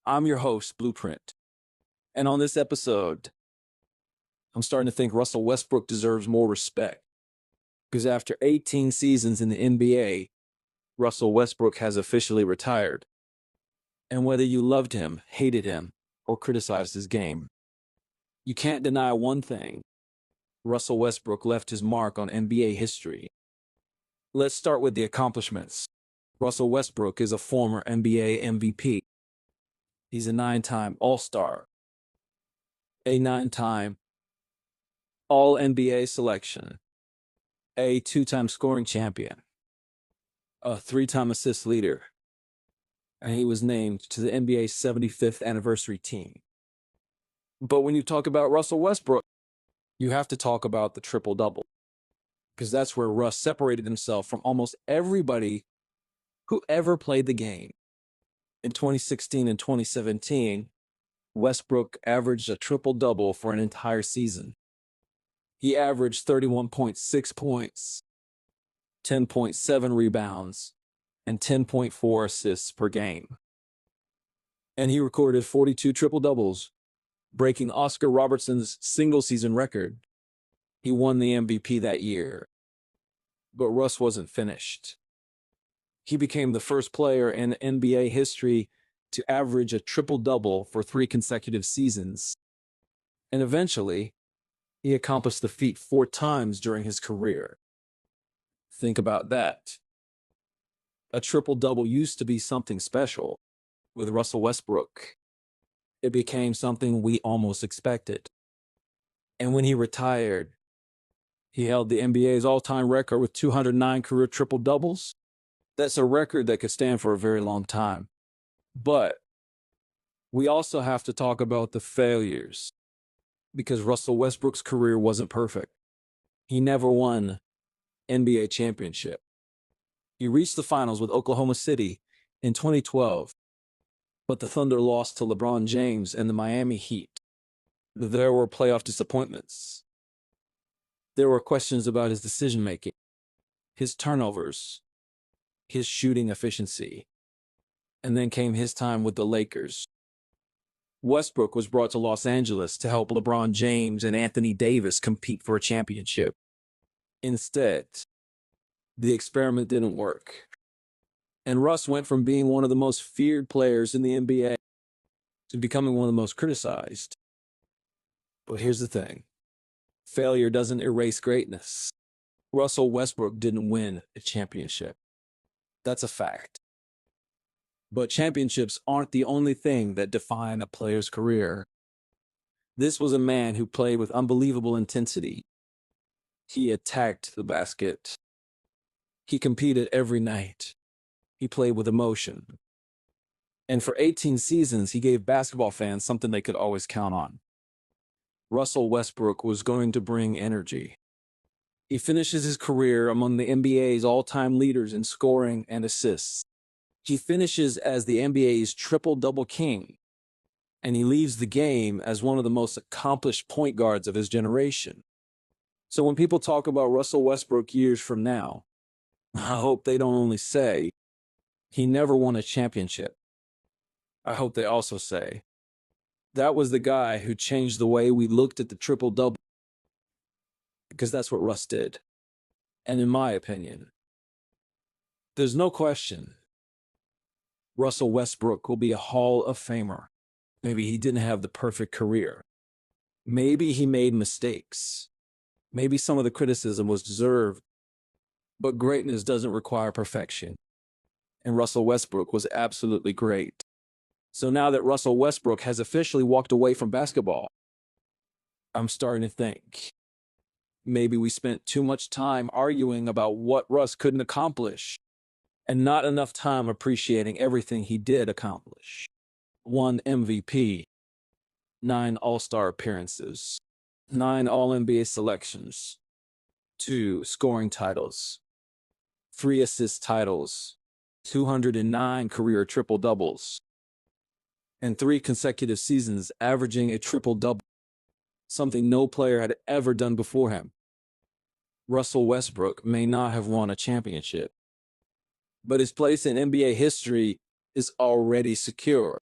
I'm your host, Blueprint. And on this episode, I'm starting to think Russell Westbrook deserves more respect. Because after 18 seasons in the NBA, Russell Westbrook has officially retired. And whether you loved him, hated him, or criticized his game, you can't deny one thing. Russell Westbrook left his mark on NBA history. Let's start with the accomplishments. Russell Westbrook is a former NBA MVP. He's a 9-time All-Star, a 9-time All-NBA selection, a 2-time scoring champion, a 3-time assist leader, and he was named to the NBA's 75th anniversary team. But when you talk about Russell Westbrook, you have to talk about the triple-double, because that's where Russ separated himself from almost everybody who ever played the game. In 2016 and 2017, Westbrook averaged a triple-double for an entire season. He averaged 31.6 points, 10.7 rebounds, and 10.4 assists per game. And he recorded 42 triple-doubles, breaking Oscar Robertson's single-season record. He won the MVP that year. But Russ wasn't finished. He became the first player in NBA history to average a triple-double for 3 consecutive seasons. And eventually, he accomplished the feat 4 times during his career. Think about that. A triple-double used to be something special. With Russell Westbrook, it became something we almost expected. And when he retired, he held the NBA's all-time record with 209 career triple-doubles. That's a record that could stand for a very long time. But we also have to talk about the failures, because Russell Westbrook's career wasn't perfect. He never won NBA championship. He reached the finals with Oklahoma City in 2012, but the Thunder lost to LeBron James and the Miami Heat. There were playoff disappointments. There were questions about his decision-making, his turnovers, his shooting efficiency. And then came his time with the Lakers. Westbrook was brought to Los Angeles to help LeBron James and Anthony Davis compete for a championship. Instead, the experiment didn't work. And Russ went from being one of the most feared players in the NBA to becoming one of the most criticized. But here's the thing. Failure doesn't erase greatness. Russell Westbrook didn't win a championship. That's a fact. But championships aren't the only thing that define a player's career. This was a man who played with unbelievable intensity. He attacked the basket. He competed every night. He played with emotion. And for 18 seasons, he gave basketball fans something they could always count on. Russell Westbrook was going to bring energy. He finishes his career among the NBA's all-time leaders in scoring and assists. He finishes as the NBA's triple-double king, and he leaves the game as one of the most accomplished point guards of his generation. So when people talk about Russell Westbrook years from now, I hope they don't only say, he never won a championship. I hope they also say, that was the guy who changed the way we looked at the triple-double. Because that's what Russ did. And in my opinion, there's no question Russell Westbrook will be a Hall of Famer. Maybe he didn't have the perfect career. Maybe he made mistakes. Maybe some of the criticism was deserved. But greatness doesn't require perfection. And Russell Westbrook was absolutely great. So now that Russell Westbrook has officially walked away from basketball, I'm starting to think maybe we spent too much time arguing about what Russ couldn't accomplish and not enough time appreciating everything he did accomplish. 1 MVP, 9 All-Star appearances, 9 All-NBA selections, 2 scoring titles, 3 assist titles, 209 career triple-doubles, and 3 consecutive seasons averaging a triple-double, something no player had ever done before him. Russell Westbrook may not have won a championship, but his place in NBA history is already secure.